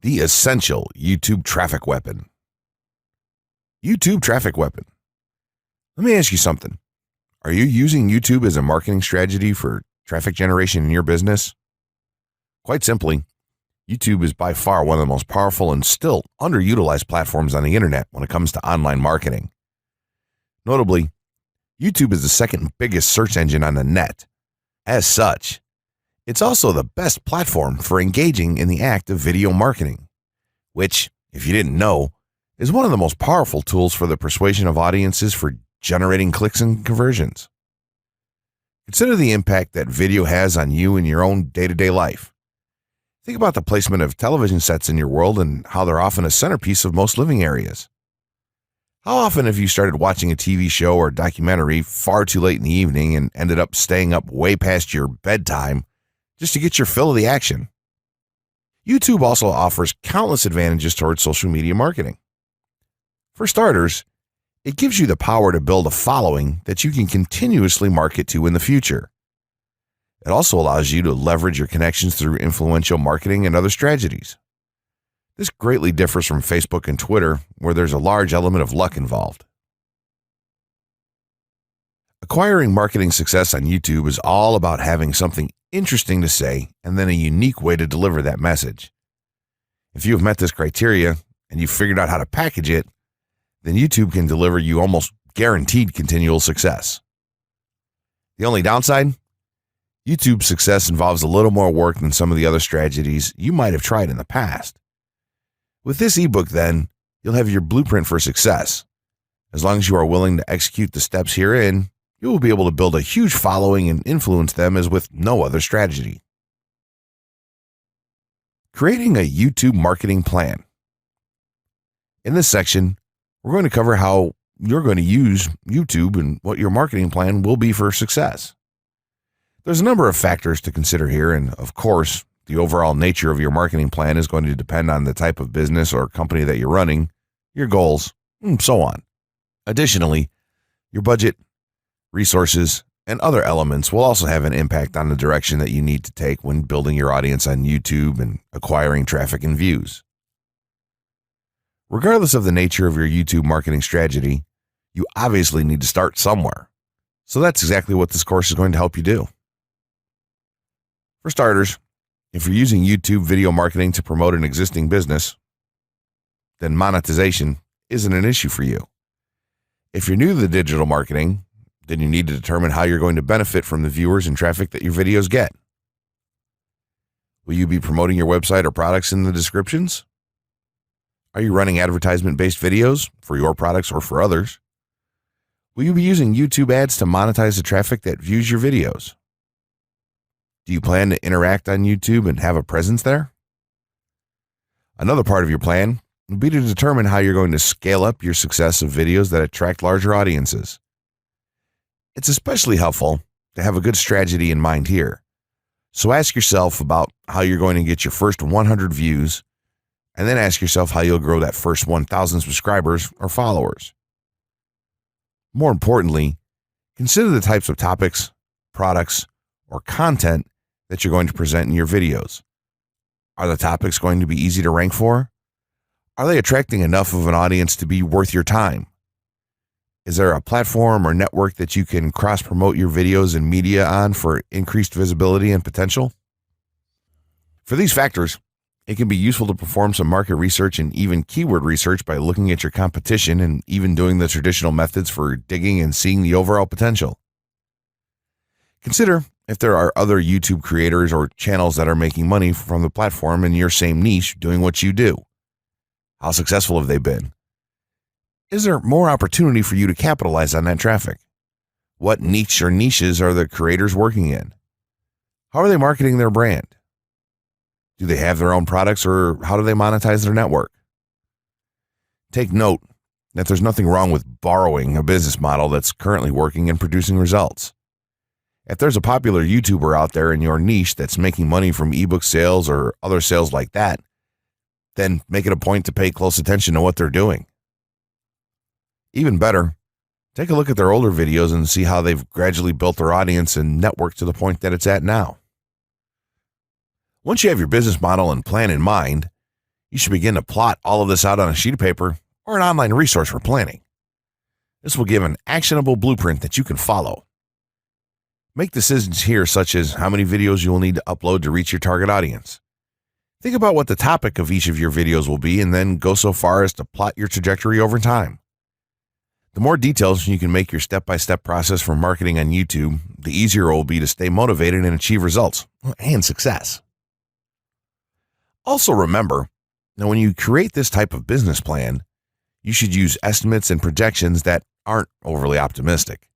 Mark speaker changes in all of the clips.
Speaker 1: The essential YouTube traffic weapon. YouTube traffic weapon. Let me ask you something. Are you using YouTube as a marketing strategy for traffic generation in your business? Quite simply, YouTube is by far one of the most powerful and still underutilized platforms on the internet when it comes to online marketing. Notably, YouTube is the second biggest search engine on the net. As such, it's also the best platform for engaging in the act of video marketing, which, if you didn't know, is one of the most powerful tools for the persuasion of audiences for generating clicks and conversions. Consider the impact that video has on you in your own day-to-day life. Think about the placement of television sets in your world and how they're often a centerpiece of most living areas. How often have you started watching a TV show or documentary far too late in the evening and ended up staying up way past your bedtime just to get your fill of the action? YouTube also offers countless advantages towards social media marketing. For starters, it gives you the power to build a following that you can continuously market to in the future. It also allows you to leverage your connections through influential marketing and other strategies. This greatly differs from Facebook and Twitter, where there's a large element of luck involved. Acquiring marketing success on YouTube is all about having something interesting to say and then a unique way to deliver that message. If you have met this criteria and you've figured out how to package it, then YouTube can deliver you almost guaranteed continual success. The only downside? YouTube's success involves a little more work than some of the other strategies you might have tried in the past. With this ebook, then, you'll have your blueprint for success. As long as you are willing to execute the steps herein, you will be able to build a huge following and influence them as with no other strategy. Creating a YouTube marketing plan. In this section, we're going to cover how you're going to use YouTube and what your marketing plan will be for success. There's a number of factors to consider here, and of course, the overall nature of your marketing plan is going to depend on the type of business or company that you're running, your goals, and so on. Additionally, your budget, resources, and other elements will also have an impact on the direction that you need to take when building your audience on YouTube and acquiring traffic and views. Regardless of the nature of your YouTube marketing strategy, you obviously need to start somewhere. So that's exactly what this course is going to help you do. For starters, if you're using YouTube video marketing to promote an existing business, then monetization isn't an issue for you. If you're new to the digital marketing, then you need to determine how you're going to benefit from the viewers and traffic that your videos get. Will you be promoting your website or products in the descriptions? Are you running advertisement-based videos for your products or for others? Will you be using YouTube ads to monetize the traffic that views your videos? Do you plan to interact on YouTube and have a presence there? Another part of your plan would be to determine how you're going to scale up your success of videos that attract larger audiences. It's especially helpful to have a good strategy in mind here. So ask yourself about how you're going to get your first 100 views, and then ask yourself how you'll grow that first 1,000 subscribers or followers. More importantly, consider the types of topics, products, or content that you're going to present in your videos. Are the topics going to be easy to rank for? Are they attracting enough of an audience to be worth your time? Is there a platform or network that you can cross-promote your videos and media on for increased visibility and potential? For these factors, it can be useful to perform some market research and even keyword research by looking at your competition and even doing the traditional methods for digging and seeing the overall potential. Consider if there are other YouTube creators or channels that are making money from the platform in your same niche doing what you do. How successful have they been? Is there more opportunity for you to capitalize on that traffic? What niche or niches are the creators working in? How are they marketing their brand? Do they have their own products, or how do they monetize their network? Take note that there's nothing wrong with borrowing a business model that's currently working and producing results. If there's a popular YouTuber out there in your niche that's making money from ebook sales or other sales like that, then make it a point to pay close attention to what they're doing. Even better, take a look at their older videos and see how they've gradually built their audience and network to the point that it's at now. Once you have your business model and plan in mind, You should begin to plot all of this out on a sheet of paper or an online resource for planning. This will give an actionable blueprint that you can follow. Make decisions here, such as how many videos you will need to upload to reach your target audience. Think about what the topic of each of your videos will be, and then go so far as to plot your trajectory over time. The more details you can make your step-by-step process for marketing on YouTube, the easier it will be to stay motivated and achieve results and success. Also remember, now when you create this type of business plan, you should use estimates and projections that aren't overly optimistic.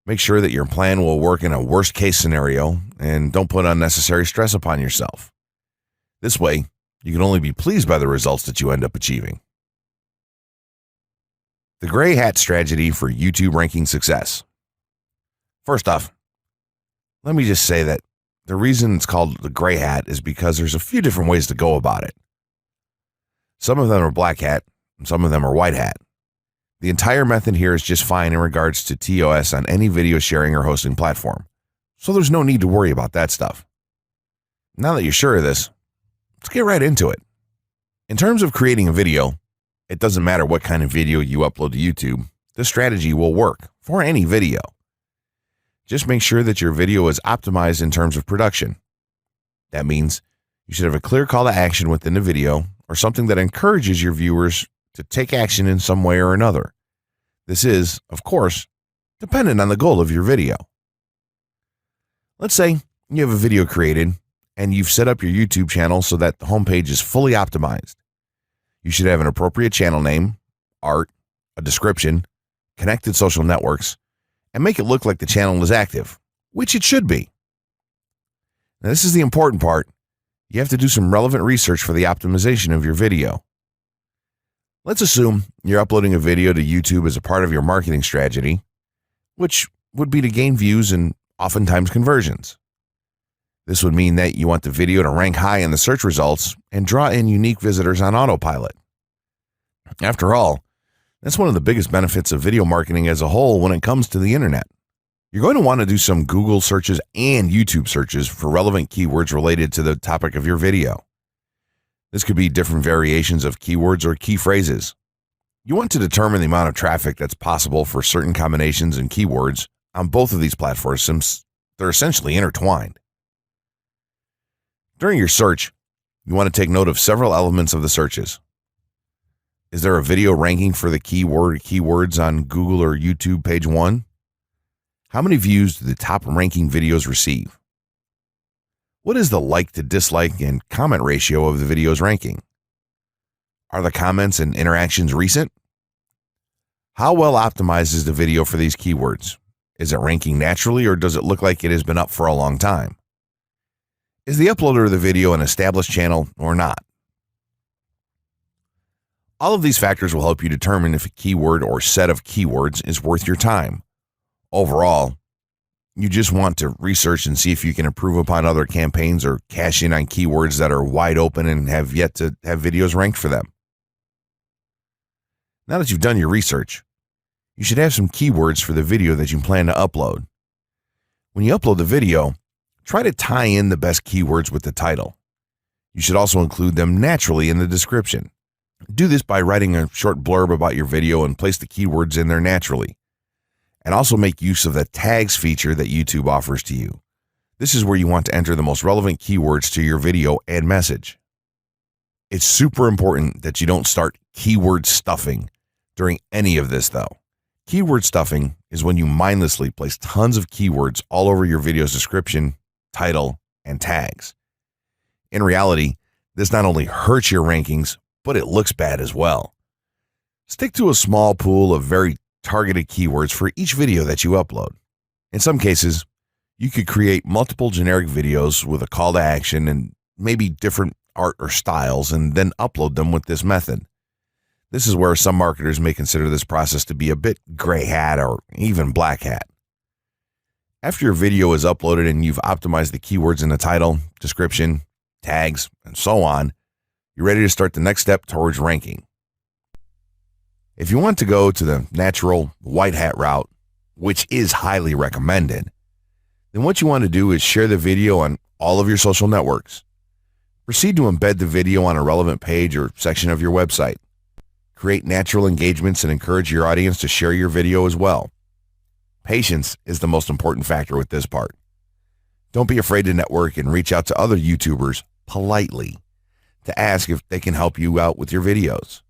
Speaker 1: Make sure that your plan will work in a worst-case scenario, and don't put unnecessary stress upon yourself. This way, you can only be pleased by the results that you end up achieving. The gray hat strategy for YouTube ranking success. First off, let me just say that the reason it's called the gray hat is because there's a few different ways to go about it. Some of them are black hat, and some of them are white hat. The entire method here is just fine in regards to TOS on any video sharing or hosting platform, so there's no need to worry about that stuff. Now that you're sure of this, let's get right into it. In terms of creating a video, it doesn't matter what kind of video you upload to YouTube, this strategy will work for any video. Just make sure that your video is optimized in terms of production. That means you should have a clear call to action within the video, or something that encourages your viewers to take action in some way or another. This is, of course, dependent on the goal of your video. Let's say you have a video created and you've set up your YouTube channel so that the homepage is fully optimized. You should have an appropriate channel name, art, a description, connected social networks, and make it look like the channel is active, which it should be. Now, this is the important part. You have to do some relevant research for the optimization of your video. Let's assume you're uploading a video to YouTube as a part of your marketing strategy, which would be to gain views and oftentimes conversions. This would mean that you want the video to rank high in the search results and draw in unique visitors on autopilot. After all, that's one of the biggest benefits of video marketing as a whole when it comes to the internet. You're going to want to do some Google searches and YouTube searches for relevant keywords related to the topic of your video. This could be different variations of keywords or key phrases. You want to determine the amount of traffic that's possible for certain combinations and keywords on both of these platforms, since they're essentially intertwined. During your search, you want to take note of several elements of the searches. Is there a video ranking for the keywords on Google or YouTube page 1? How many views do the top ranking videos receive? What is the like to dislike and comment ratio of the video's ranking? Are the comments and interactions recent? How well optimized is the video for these keywords? Is it ranking naturally, or does it look like it has been up for a long time? Is the uploader of the video an established channel or not? All of these factors will help you determine if a keyword or set of keywords is worth your time. Overall, you just want to research and see if you can improve upon other campaigns or cash in on keywords that are wide open and have yet to have videos ranked for them. Now that you've done your research, you should have some keywords for the video that you plan to upload. When you upload the video, try to tie in the best keywords with the title. You should also include them naturally in the description. Do this by writing a short blurb about your video and place the keywords in there naturally. And also make use of the tags feature that YouTube offers to you. This is where you want to enter the most relevant keywords to your video and message. It's super important that you don't start keyword stuffing during any of this, though. Keyword stuffing is when you mindlessly place tons of keywords all over your video's description, title, and tags. In reality, this not only hurts your rankings, but it looks bad as well. Stick to a small pool of very targeted keywords for each video that you upload. In some cases, you could create multiple generic videos with a call to action and maybe different art or styles, and then upload them with this method. This is where some marketers may consider this process to be a bit gray hat or even black hat. After your video is uploaded and you've optimized the keywords in the title, description, tags, and so on, you're ready to start the next step towards ranking. If you want to go to the natural white hat route, which is highly recommended, then what you want to do is share the video on all of your social networks. Proceed to embed the video on a relevant page or section of your website. Create natural engagements and encourage your audience to share your video as well. Patience is the most important factor with this part. Don't be afraid to network and reach out to other YouTubers politely to ask if they can help you out with your videos.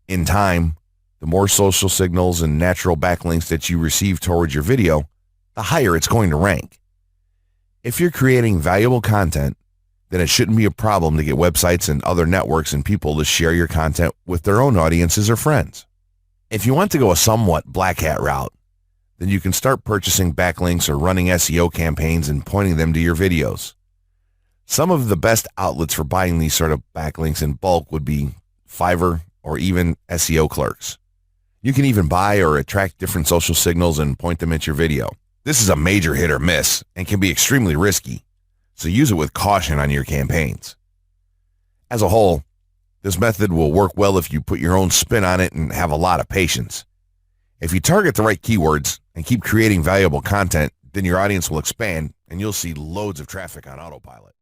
Speaker 1: In time, the more social signals and natural backlinks that you receive towards your video, the higher it's going to rank. If you're creating valuable content, then it shouldn't be a problem to get websites and other networks and people to share your content with their own audiences or friends. If you want to go a somewhat black hat route, then you can start purchasing backlinks or running SEO campaigns and pointing them to your videos. Some of the best outlets for buying these sort of backlinks in bulk would be Fiverr or even SEO clerks. You can even buy or attract different social signals and point them at your video. This is a major hit or miss and can be extremely risky, so use it with caution on your campaigns. As a whole, this method will work well if you put your own spin on it and have a lot of patience. If you target the right keywords and keep creating valuable content, then your audience will expand and you'll see loads of traffic on autopilot.